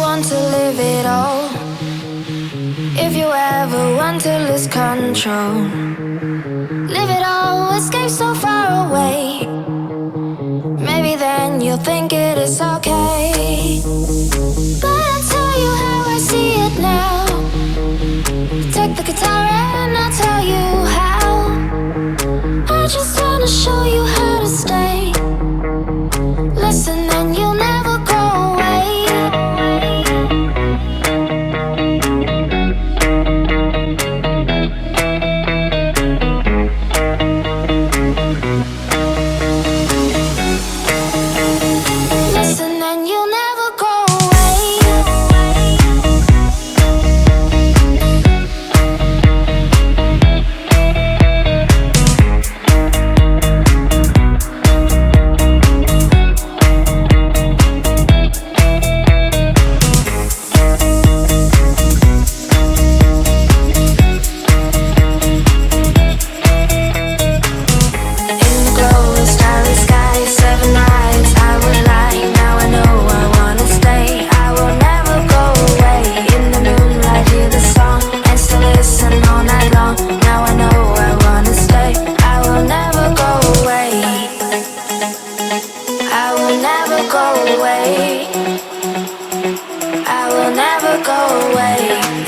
want to live it all, if you ever want to lose control, live it all, escape so far away. Maybe then you'll think it is okay. But I'll tell you how I see it now. Take the guitar and I'll tell you how. I just wanna show you how to stay. Listen and you'll never go away. Listen and you'll never go away. I will never go away.